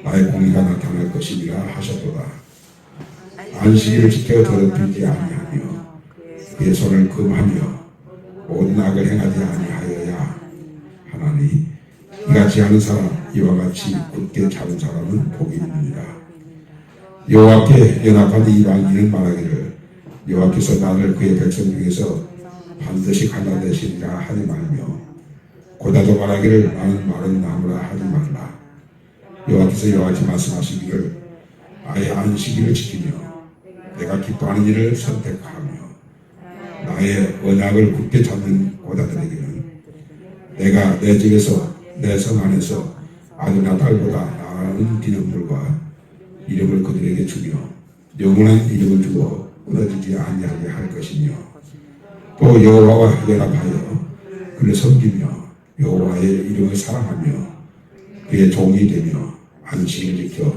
나의 공의가 나타날 것이니라 하셨도다. 안식일을 지켜 더럽히지 아니하며 그의 손을 금하며 모든 악을 행하지 아니하여야 하나니 이같이 하는 사람 이와 같이 굳게 잡은 사람은 복이 있느니라. 여호와께 연합한 이방인은 말하기를 여호와께서 나를 그의 백성 중에서 반드시 갈라내시리라 하지 말며 고다도 말하기를 나는 마른 나무라 하지 말라. 여호와께서 이와 같이 말씀하시기를 나의 안식일을 지키며 내가 기뻐하는 일을 선택하며 나의 언약을 굳게 잡는 고다들에게는 내가 내 집에서 내 성 안에서 아들이나 딸보다 나은 기념물과 이름을 그들에게 주며 영원한 이름을 주어 끊어지지 아니하게 할 것이며 또 여호와와 연합하여 그를 섬기며 여호와의 이름을 사랑하며 그의 종이 되며 안식일을 지켜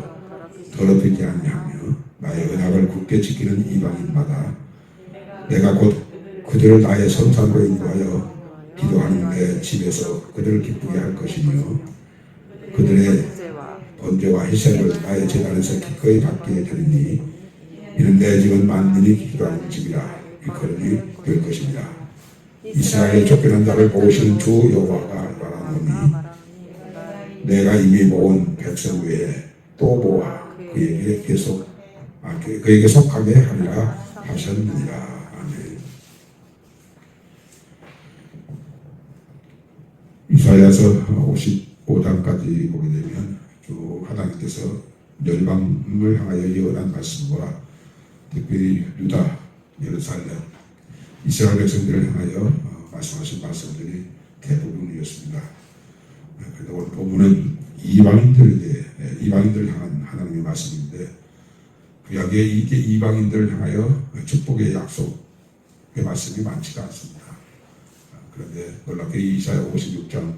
더럽히지 아니하며 나의 언약을 굳게 지키는 이방인마다 내가 곧 그들을 나의 성산으로 인도하여 기도하는 내 집에서 그들을 기쁘게 할 것이며 그들의 번제와 희생을 나의 제단에서 기꺼이 받게 되리니 이는 내 집은 만민이 기도하는 집이라 일컬음이 될 것입니다. 이스라엘의 쫓겨난 자를 보시는 주 여호와가 말하노니 내가 이미 모은 백성 외에 또 모아 그에게 속하게 하리라 하셨느니라. 아멘. 이사야서 55장까지 보게 되면 쭉 하나님께서 열방을 향하여 예언한 말씀과 특별히 유다, 예루살렘, 이스라엘 백성들을 향하여 말씀하신 말씀들이 대부분이었습니다. 그런데 오늘 본문은 이방인들을 향한 하나님의 말씀인데 구약에 이게 이방인들을 향하여 축복의 약속의 말씀이 많지가 않습니다. 그런데 놀랍게 이사야 56장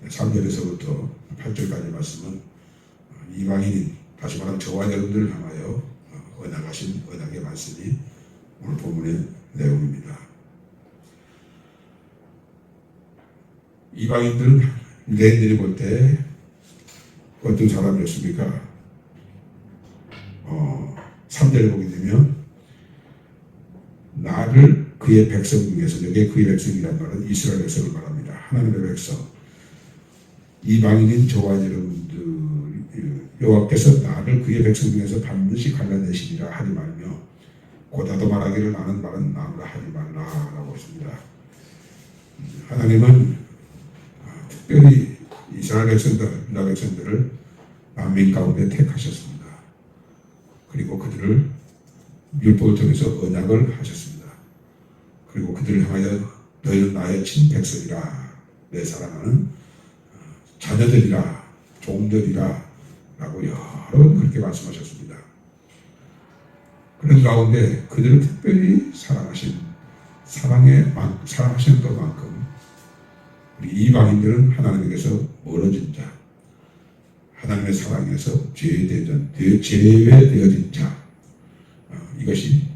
3절에서부터 8절까지 말씀은 이방인인 다시 말하면 저와 여러분들을 향하여 언약하신 언약의 말씀이 오늘 본문의 내용입니다. 이방인들은 유대인들이 볼 때 어떤 사람이었습니까? 3절에 보게 되면 나를 그의 백성 중에서 여기에 그의 백성이란 말은 이스라엘 백성을 말합니다. 하나님의 백성 이방인인 저와 여러분들 여호와께서 나를 그의 백성 중에서 반드시 갈라내시리라 하지 말며 고다도 말하기를 나는 마른 나무라 하지 말라라고 했습니다. 하나님은 특별히 이스라엘 백성들, 유다 백성들을 만민 가운데 택하셨습니다. 그리고 그들을 율법을 통해서 언약을 하셨습니다. 그리고 그들을 향하여 너희는 나의 친백성이라 내 사랑하는 자녀들이라 종들이라 라고 여러 번 그렇게 말씀하셨습니다. 그런 가운데 그들을 특별히 사랑하신 사랑하시는 것만큼 우리 이방인들은 하나님께서 멀어진 자, 하나님의 사랑에서 제외되어진 자, 이것이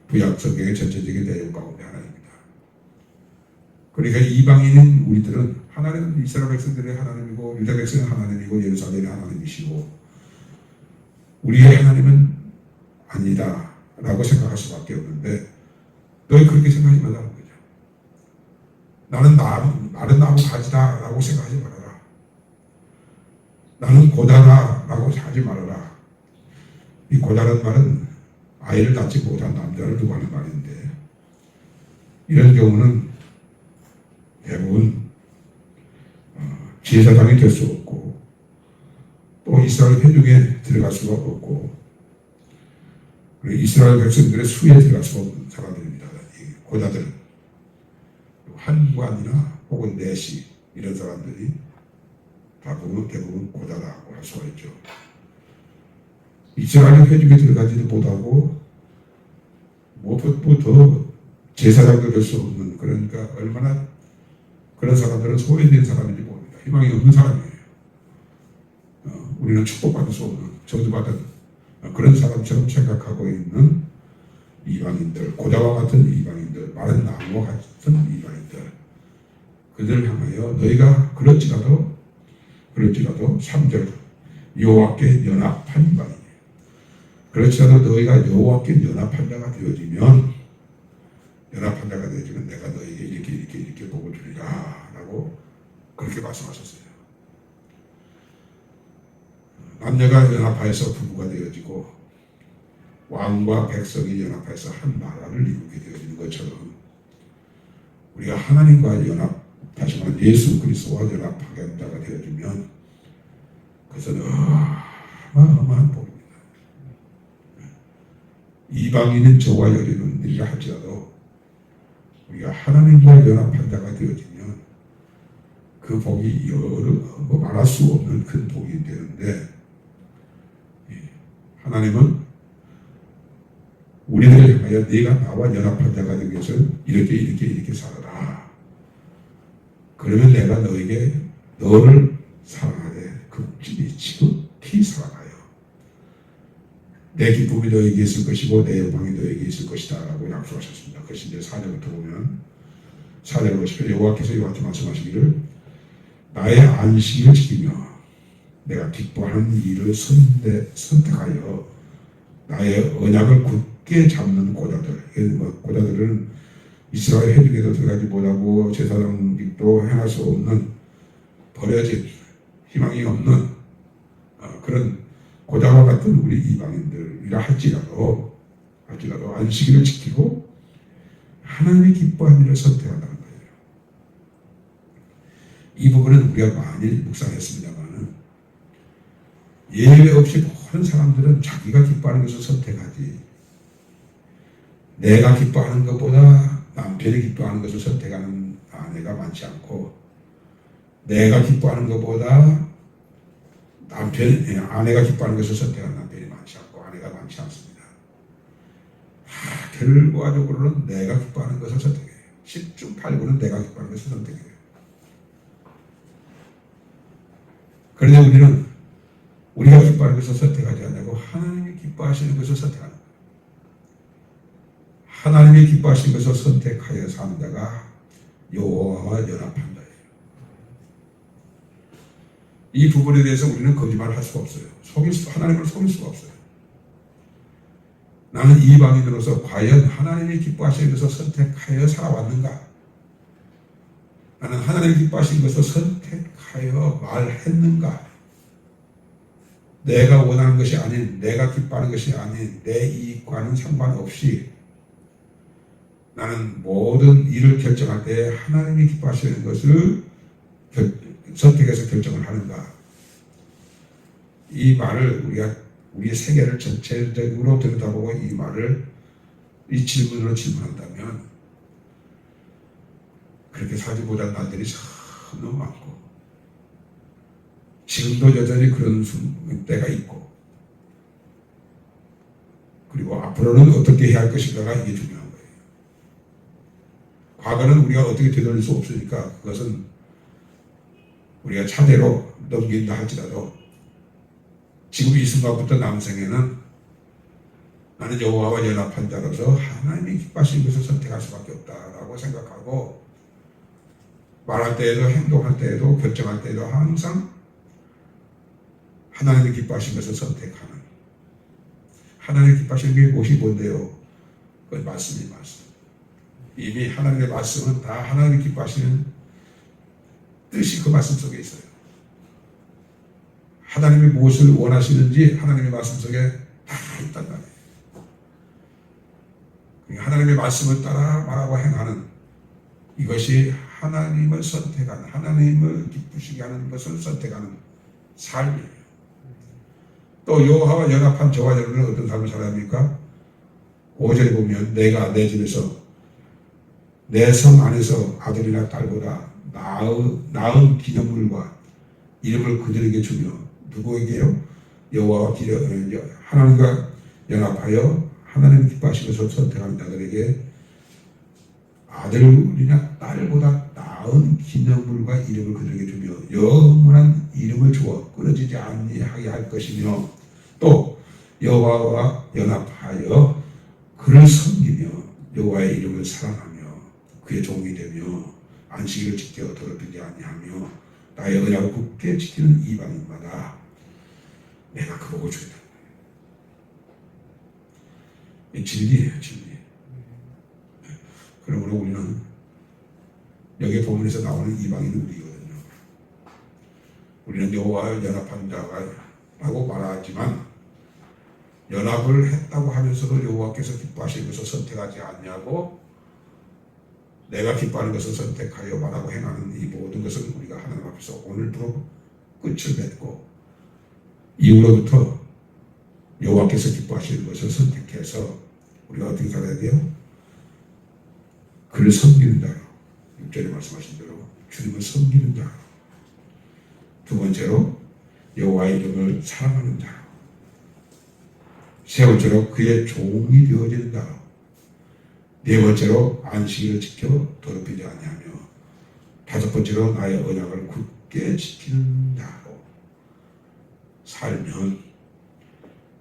구약 성경의 전체적인 내용 가운데 하나입니다. 그러니까 이방인인 우리들은 하나님은 이스라엘 백성들의 하나님이고 유다 백성의 하나님이고 예루살렘의 하나님이시고 우리의 하나님은 아니다 라고 생각할 수밖에 없는데 너희 그렇게 생각하지 말라는 거죠. 나는 마른 나무 가지다 라고 생각하지 말아라. 나는 고다다 라고 하지 말아라. 이 고다라는 말은 아이를 낳지 못한 남자를 두고 하는 말인데 이런 경우는 대부분 제사장이 될 수 없고 또 이스라엘 회중에 들어갈 수가 없고 이스라엘 백성들의 수에 들어갈 수가 없는 사람들입니다. 고다들 한관이나 혹은 내시 이런 사람들이 대부분 고다라고 할 수가 있죠. 이스라엘 회중에 들어가지도 못하고 무엇보다 제사장도 될 수 없는 그러니까 얼마나 그런 사람들은 소외된 사람인지 모릅니다. 희망이 없는 사람이에요. 우리는 축복받을 수 없는 저주받은 그런 사람처럼 생각하고 있는 이방인들, 고다와 같은 이방인들, 마른 나무와 같은 이방인들 그들을 향하여 너희가 그럴지라도 3절 여호와께 연합한 이방이에요. 그렇지 않아도 너희가 여호와께 연합한 자가 되어지면 내가 너에게 이렇게 복을 주리라 라고 그렇게 말씀하셨어요. 남녀가 연합하여서 부부가 되어지고 왕과 백성이 연합해서 한 나라를 이루게 되어지는 것처럼 우리가 하나님과 연합, 다시 말해 예수 그리스도와 연합하게 한 자가 되어지면 그것은 어마어마한 복입니다. 이방인은 저와 여리는 일이라 할지라도 우리가 하나님과 연합한 자가 되어지면 그 복이 말할 수 없는 큰 복이 되는데, 하나님은 우리를 향하여 네가 나와 연합한 자가 되기 위해서 이렇게 살아라. 그러면 내가 너를 사랑하되 지극히 사랑하여 내 기쁨이 너에게 있을 것이고 내 영광이 너에게 있을 것이다 라고 약속하셨습니다. 그것이 이제 4절부터 보면 4절 보시면 여호와께서 이와같이 말씀하시기를 나의 안식일을 지키며 내가 기뻐하는 일을 선택하여 나의 언약을 굳게 잡는 고자들, 고자들은 이스라엘 회중에도 들어가지 못하고 제사장직도 행할 수 없는 버려진 희망이 없는 그런 고자와 같은 우리 이방인들이라 할지라도 안식일을 지키고 하나님이 기뻐하는 일을 선택한다는 거예요. 이 부분은 우리가 많이 묵상했습니다만 예외 없이 모든 사람들은 자기가 기뻐하는 것을 선택하지 내가 기뻐하는 것보다 남편이 기뻐하는 것을 선택하는 아내가 많지 않고 내가 기뻐하는 것보다 아내가 기뻐하는 것을 선택하는 남편이 많지 않고 아내가 많지 않습니다. 결과적으로는 내가 기뻐하는 것을 선택해요. 10중 8구는 내가 기뻐하는 것을 선택해요. 그런데 우리는 우리가 기뻐하는 것을 선택하지 않고 하나님이 기뻐하시는 것을 선택하는 거예요. 하나님이 기뻐하시는 것을 선택하여 사는 자가 여호와와 연합한 자예요. 이 부분에 대해서 우리는 거짓말을 할 수가 없어요. 하나님을 속일 수가 없어요. 나는 이방인으로서 과연 하나님이 기뻐하시는 것을 선택하여 살아왔는가? 나는 하나님이 기뻐하시는 것을 선택하여 말했는가? 내가 원하는 것이 아닌, 내가 기뻐하는 것이 아닌 내 이익과는 상관없이 나는 모든 일을 결정할 때 하나님이 기뻐하시는 것을 선택해서 결정을 하는가? 이 말을 우리의 세계를 전체적으로 들여다보고 이 질문으로 질문한다면 그렇게 살지 못한 날들이 참 너무 많고 지금도 여전히 그런 때가 있고 그리고 앞으로는 어떻게 해야 할 것인가가 이게 중요한 거예요. 과거는 우리가 어떻게 되돌릴 수 없으니까 그것은 우리가 차대로 넘긴다 할지라도 지금 이 순간부터 남생에는 나는 여호와와 연합한 자로서 하나님이 기뻐하시는 것을 선택할 수밖에 없다라고 생각하고 말할 때에도 행동할 때에도 결정할 때에도 항상 하나님이 기뻐하시는 것을 선택하는 하나님이 기뻐하시는 게 무엇이 뭔데요? 그건 말씀. 이미 하나님의 말씀은 다 하나님이 기뻐하시는 뜻이 그 말씀 속에 있어요. 하나님이 무엇을 원하시는지 하나님의 말씀 속에 다 있단 말이에요. 하나님의 말씀을 따라 말하고 행하는 이것이 하나님을 선택하는, 하나님을 기쁘시게 하는 것을 선택하는 삶이에요. 또 여호와와 연합한 저와 여러분은 어떤 삶을 살아야 합니까? 5절에 보면 내가 내 집에서 내 성 안에서 아들이나 딸보다 나은 기념물과 이름을 그들에게 주며 누구에게요? 여호와와 하나님과 연합하여 하나님 기뻐하시는 것을 선택하는 자들에게 아들이나 딸보다 나은 기념물과 이름을 그들에게 주며 영원한 이름을 주어 끊어지지 아니하게 할 것이며 또 여호와와 연합하여 그를 섬기며 여호와의 이름을 사랑하며 그의 종이 되며 안식일을 지켜 더럽히지 아니하며 나의 언약을 굳게 지키는 이방인마다 내가 그 복을 주겠다. 이 진리예요, 진리. 그러므로 우리는 여기 본문에서 나오는 이방인 우리거든요. 우리는 여호와와 연합한 자라고 말하지만 연합을 했다고 하면서도 여호와께서 기뻐하시는 것을 선택하지 않냐고 내가 기뻐하는 것을 선택하여 말하고 행하는 이 모든 것은 우리가 하나님 앞에서 오늘부로 끝을 맺고 이후로부터 여호와께서 기뻐하시는 것을 선택해서 우리가 어떻게 살아야 돼요? 그를 섬기는 자로 6절에 말씀하신 대로 주님을 섬기는 자로 두 번째로 여호와의 이름을 사랑하는 자로 세 번째로 그의 종이 되어지는 자로 네 번째로 안식일을 지켜 더럽히지 아니하며 다섯 번째로 나의 언약을 굳게 지키는 자로 살면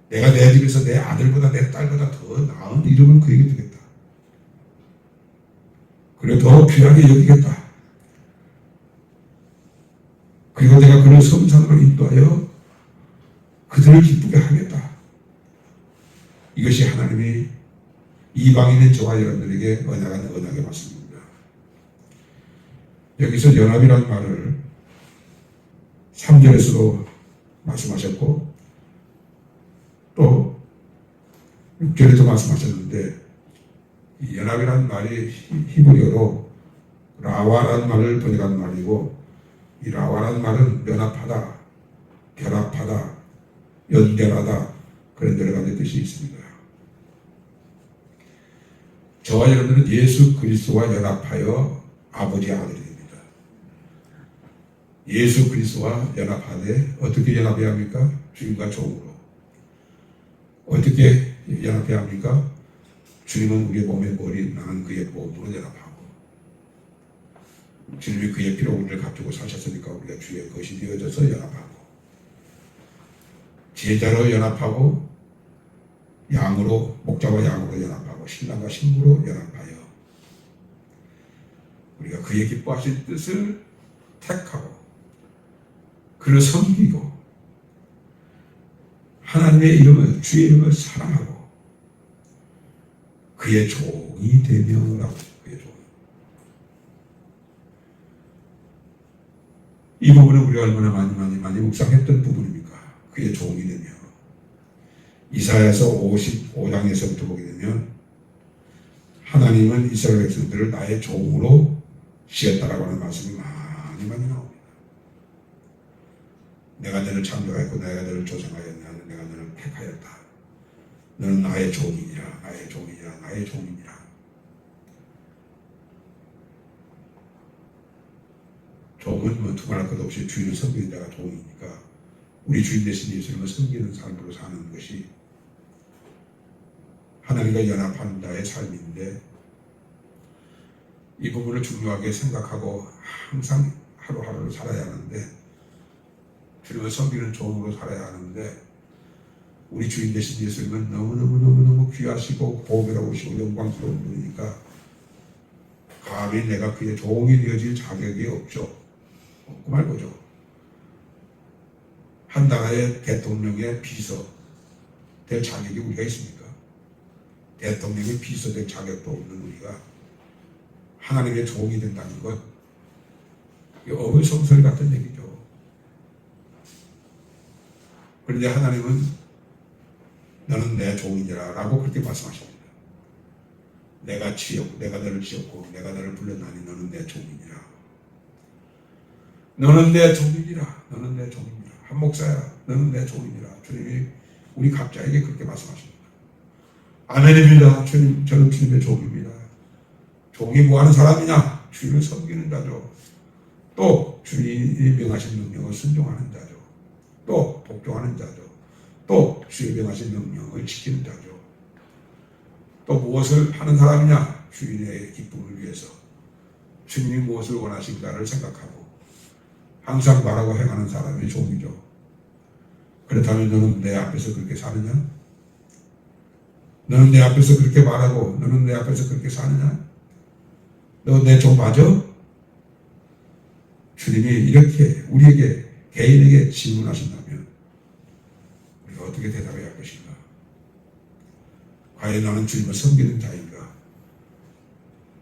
내가 내 집에서 내 아들보다 내 딸보다 더 나은 이름을 그에게 두겠다. 그리고 더 귀하게 여기겠다. 그리고 내가 그를 성산으로 인도하여 그들을 기쁘게 하겠다. 이것이 하나님이 이방인인 저와 여러분들에게 언약한 언약의 말씀입니다. 여기서 연합이라는 말을 3절에서도 말씀하셨고 또 6절에도 말씀하셨는데 이 연합이라는 말이 히브리어로 라와라는 말을 번역한 말이고 이 라와라는 말은 연합하다, 결합하다, 연결하다 그런 여러 가지 뜻이 있습니다. 저와 여러분들은 예수 그리스도와 연합하여 아버지의 아들이 됩니다. 예수 그리스도와 연합하되 어떻게 연합해야 합니까? 주님과 종으로. 어떻게 연합해야 합니까? 주님은 우리의 몸의 머리, 나는 그의 몸으로 연합하고 주님이 그의 피로 우리를 값주고 사셨으니까 우리가 주의 것이 되어져서 연합하고 제자로 연합하고 양으로 목자와 양으로 연합하고 신랑과 신부로 연합하여 우리가 그의 기뻐하신 뜻을 택하고 그를 섬기고 하나님의 이름을 주의 이름을 사랑하고 그의 종이 되며라고 그의 종. 이 부분은 우리가 얼마나 많이 묵상했던 부분입니까? 그의 종이 되며 이사야서 55장에서부터 보게 되면 하나님은 이스라엘 백성들을 나의 종으로 지었다라고 하는 말씀이 많이 나옵니다. 내가 너를 창조하였고 내가 너를 조성하였나니 내가 너를 택하였다. 너는 나의 종이니라 나의 종이니라 나의 종이니라. 종은 뭐 두말할 것 없이 주인을 섬기는 자가 종이니까 우리 주인 대신 예수님을 섬기는 삶으로 사는 것이 하나님과 연합하는 자의 삶인데 이 부분을 중요하게 생각하고 항상 하루하루를 살아야 하는데 주님을 섬기는 종으로 살아야 하는데 우리 주인 되신 예수님은 너무너무 귀하시고 보배로우시고 영광스러운 분이니까 감히 내가 그의 종이 되어질 자격이 없죠. 없고 말고죠. 한 나라의 대통령의 비서 될 자격이 우리가 있습니까? 대통령의 비서 될 자격도 없는 우리가 하나님의 종이 된다는 것 어불성설 같은 얘기죠. 그런데 하나님은 너는 내 종이니라 라고 그렇게 말씀하십니다. 내가 너를 지었고 내가 너를 불렀나니 너는 내 종이니라. 너는 내 종이니라. 너는 내 종이니라. 한 목사야 너는 내 종이니라. 주님이 우리 각자에게 그렇게 말씀하십니다. 아멘입니다. 주님, 저는 주님의 종입니다. 종이 뭐하는 사람이냐? 주님을 섬기는 자죠. 또 주님이 명하신 명령을 순종하는 자죠. 또 복종하는 자죠. 또 주의 명하신 명령을 지키는 자죠. 또 무엇을 하는 사람이냐? 주인의 기쁨을 위해서 주님이 무엇을 원하신가를 생각하고 항상 말하고 행하는 사람이 종이죠. 그렇다면 너는 내 앞에서 그렇게 사느냐? 너는 내 앞에서 그렇게 말하고 너는 내 앞에서 그렇게 사느냐? 너 내 종 맞아? 주님이 이렇게 우리에게 개인에게 질문하신다면 어떻게 대답해야 할 것인가? 과연 나는 주님을 섬기는 자인가?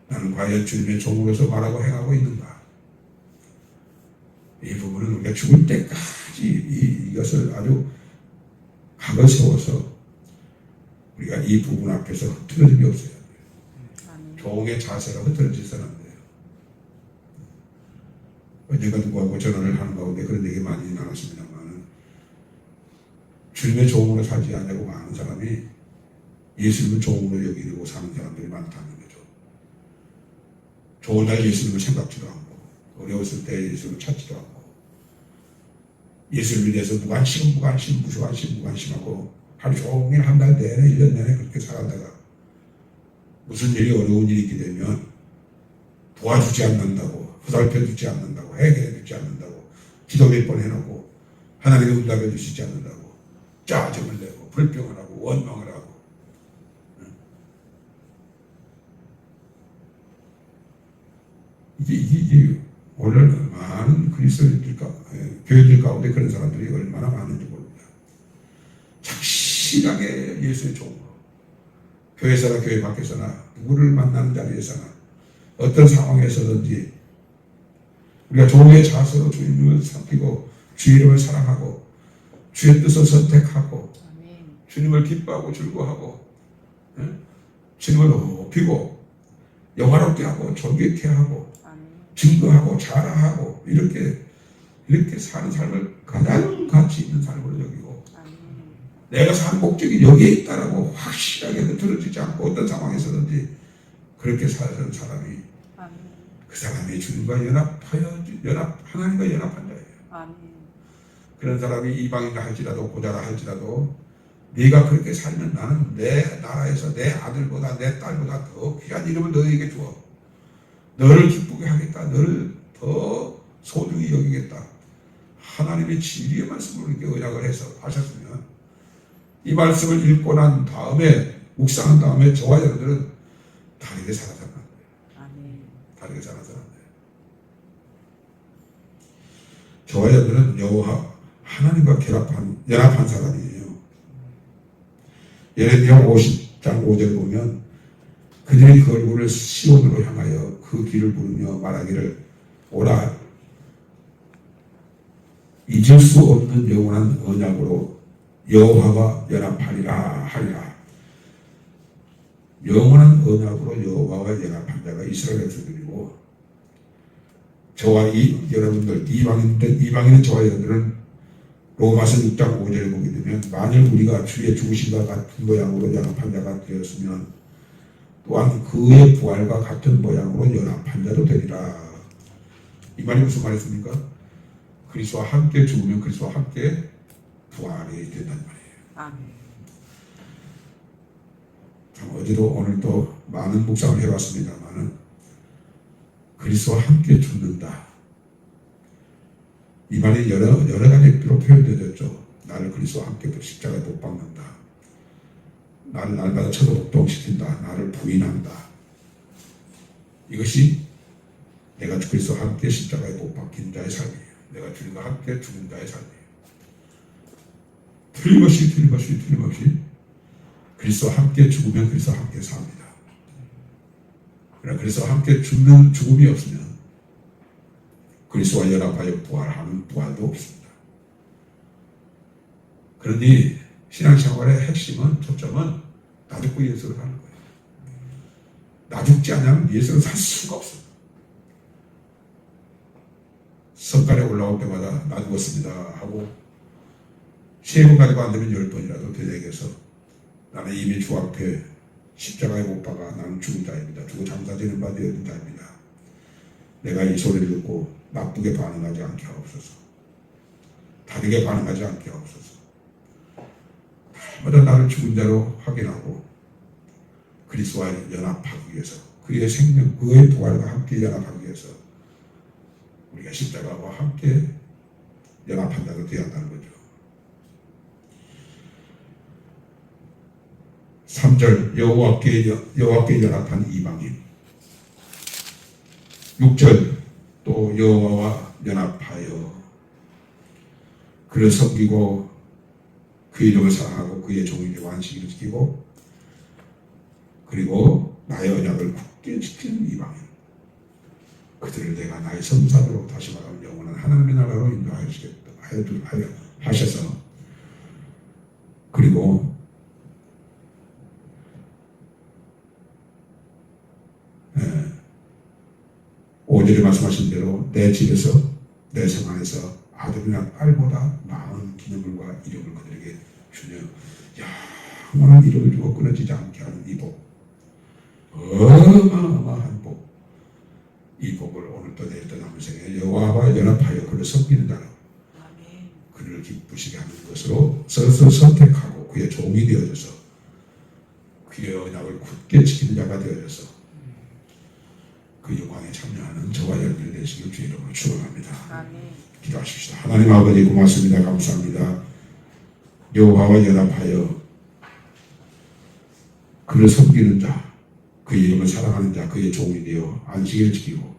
나는 과연 주님의 종으로서 말하고 행하고 있는가? 이 부분은 우리가 죽을 때까지 이것을 아주 각을 세워서 우리가 이 부분 앞에서 흐트러짐이 없어야 돼요. 종의 자세가 흐트러지서는 안 돼요. 언젠가 누구하고 전화를 하는 가운데 그런 얘기 많이 나눴습니다만 주님의 종으로 살지 않냐고 많은 사람이 예수님을 종으로 여기고 사는 사람들이 많다는 거죠. 좋은 날 예수님을 생각지도 않고 어려웠을 때 예수님을 찾지도 않고 예수님에 대해서 무관심하고 하루 종일 한 달 내내 1년 내내 그렇게 살아다가 무슨 일이 어려운 일이 있게 되면 도와주지 않는다고 보살펴주지 않는다고 해결해주지 않는다고 기도 몇 번 해놓고 하나님의 응답해 주시지 않는다고 짜증을 내고 불평을 하고 원망을 하고 이게 오늘 많은 그리스도인들 교회들 가운데 그런 사람들이 얼마나 많은지 모릅니다. 착실하게 예수의 종으로 교회에서나 교회 밖에서나 누구를 만나는 자리에서나 어떤 상황에서든지 우리가 종의 자세로 주님을 섬기고 주의 이름을 사랑하고 주의 뜻을 선택하고 주님을 기뻐하고 즐거워하고 주님을 높이고 영화롭게 하고 존귀케 하고 증거하고 자랑하고 이렇게 사는 삶을 가장 가치 있는 삶으로 여기고 내가 산 목적이 여기에 있다라고 확실하게 흐트러지지 않고 어떤 상황에서든지 그렇게 사는 사람이 그 사람이 주님과 하나님과 연합한 자예요. 그런 사람이 이방인이라 할지라도 고자라 할지라도 네가 그렇게 살면 나는 내 나라에서 내 아들보다 내 딸보다 더 귀한 이름을 너에게 주어 너를 기쁘게 하겠다. 너를 더 소중히 여기겠다. 하나님의 진리의 말씀을 이렇게 의약을 해서 하셨으면 이 말씀을 읽고 난 다음에 묵상한 다음에 저와 여러분들은 다르게 살아서는 안 돼요. 다르게 살아서는 안 돼요. 저와 여러분들은 여호와 하나님과 연합한 사람이에요. 예레미야 50장 5절 보면 그들이 그 얼굴을 시온으로 향하여 그 길을 부르며 말하기를 오라 잊을 수 없는 영원한 언약으로 여호와와 연합하리라 하리라. 영원한 언약으로 여호와와 연합한 자가 이스라엘 백성들이고 저와 여러분들 이방인은 저와 여러분들은 로마서 6장 5절에 보게 되면 만일 우리가 주의 죽으심과 같은 모양으로 연합한 자가 되었으면 또한 그의 부활과 같은 모양으로 연합한 자도 되리라. 이 말이 무슨 말이었습니까? 그리스도와 함께 죽으면 그리스도와 함께 부활이 된다는 말이에요. 참 어제도 오늘도 많은 묵상을 해봤습니다만 그리스도와 함께 죽는다. 이 말이 여러 가지로 표현되었죠. 나를 그리스도와 함께 십자가에 못 박는다. 나를 날마다 처도독동시킨다. 나를 부인한다. 이것이 내가 그리스도와 함께 십자가에 못 박힌 자의 삶이에요. 내가 주님과 함께 죽은 자의 삶이에요. 틀림없이 그리스도와 함께 죽으면 그리스도와 함께 삽니다. 그러나 그리스도와 함께 죽음이 없으면 그리스도와 연합하여 부활하는 부활도 없습니다. 그러니 신앙생활의 핵심은 초점은 나 죽고 예수를 사는 거예요. 나 죽지 않으면 예수를 살 수가 없어요. 성간에 올라올 때마다 나 죽었습니다 하고 3번 가지고 안 되면 10번이라도 되새겨서 나는 이미 주 앞에 십자가에 못 박아 나는 죽은 자입니다. 죽어 장사되는 바 되었는 자입니다. 내가 이 소리를 듣고 나쁘게 반응하지 않게 하옵소서. 다르게 반응하지 않게 하옵소서. 날마다 나를 죽은 자로 확인하고 그리스도와 연합하기 위해서 그의 생명, 그의 부활과 함께 연합하기 위해서 우리가 십자가와 함께 연합한다고 되어야 한다는 거죠. 3절 여호와께 연합한 이방인 6절 또 여호와와 연합하여 그를 섬기고 그 이름을 사랑하고 그의 종이 되고 안식일을 지키고 그리고 나의 언약을 굳게 지키는 이방인 그들을 내가 나의 성산으로 다시 말하면 영원한 하나님의 나라로 인도하시겠다 하셔서 그리고 오절에 말씀하신 대로 내 집에서 내 성 안에서 아들이나 딸보다 나은 기념물과 이름을 그들에게 주며 영원한 이름을 주고 끊어지지 않게 하는 이 복 어마어마한 복 이 복을 오늘도 내일도 남은 생에 여호와와 연합하여 그를 섬기는 자로 그를 기쁘시게 하는 것으로 스스로 선택하고 그의 종이 되어져서 그의 언약을 굳게 지키는 자가 되어져서 그 영광에 참여하는 저와 여러분이 되시길 주의 이름으로 축원합니다. 기도하십시다. 하나님 아버지 고맙습니다. 감사합니다. 여호와와 연합하여 그를 섬기는 자, 그의 이름을 사랑하는 자, 그의 종이 되어 안식일을 지키고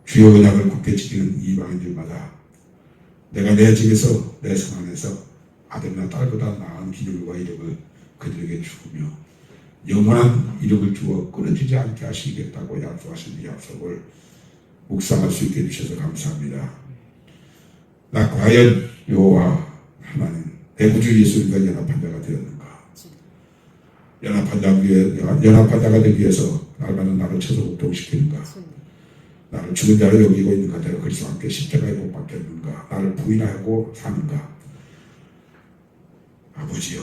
주의 언약을 굳게 지키는 이방인들마다 내가 내 집에서 내 성 안에서 아들이나 딸보다 나은 기념물과 이름을 그들에게 주며 영원한 이름을 주어 끊어지지 않게 하시겠다고 약속하신 이 약속을 묵상할 수 있게 해주셔서 감사합니다. 나 과연 여호와 하나님 내 구주 예수님과 연합한 자가 되었는가? 연합한 자가 되기 위해서 날마다 나를 처소복종시키는가? 나를 죽은 자로 여기고 있는가? 내가 그리스도와 함께 십자가에 못 박혔는가? 나를 부인하고 사는가? 아버지여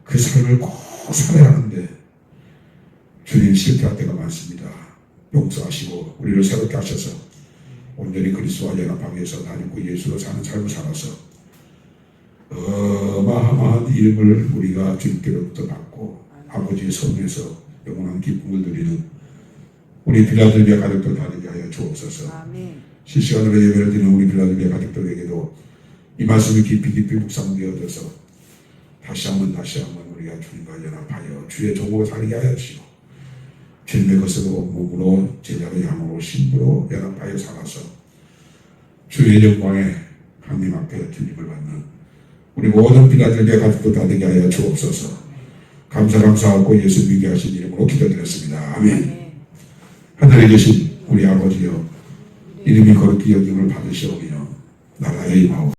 그 삶을 꼭 살아야 하는데 주님 실패할 때가 많습니다. 용서하시고 우리를 새롭게 하셔서 온전히 그리스도와 연합하기 위해서 나는 그 예수로 사는 삶을 살아서 어마어마한 이름을 우리가 주님께로부터 받고 아버지의 성에서 영원한 기쁨을 누리는 우리 빌라델비아 가족들 다 되게 하여 주옵소서. 실시간으로 예배를 드리는 우리 빌라델비아 가족들에게도 이 말씀이 깊이 묵상되어져서 다시 한번 우리가 주님과 연합하여 주의 종으로 살게 하여 주시고 주님의 것으로 몸으로 제자로 양으로 신부로 연합하여 살아서 주의 영광에 하나님 앞에 주님을 받는 우리 모든 빌라델비아 가족들 다 되게 하여 주옵소서. 감사하고 예수 믿게 하신 이름으로 기도드렸습니다. 아멘. 하늘에 계신 우리 아버지여 이름이 거룩히 여김을 받으시오며 나라의 임하옵소서.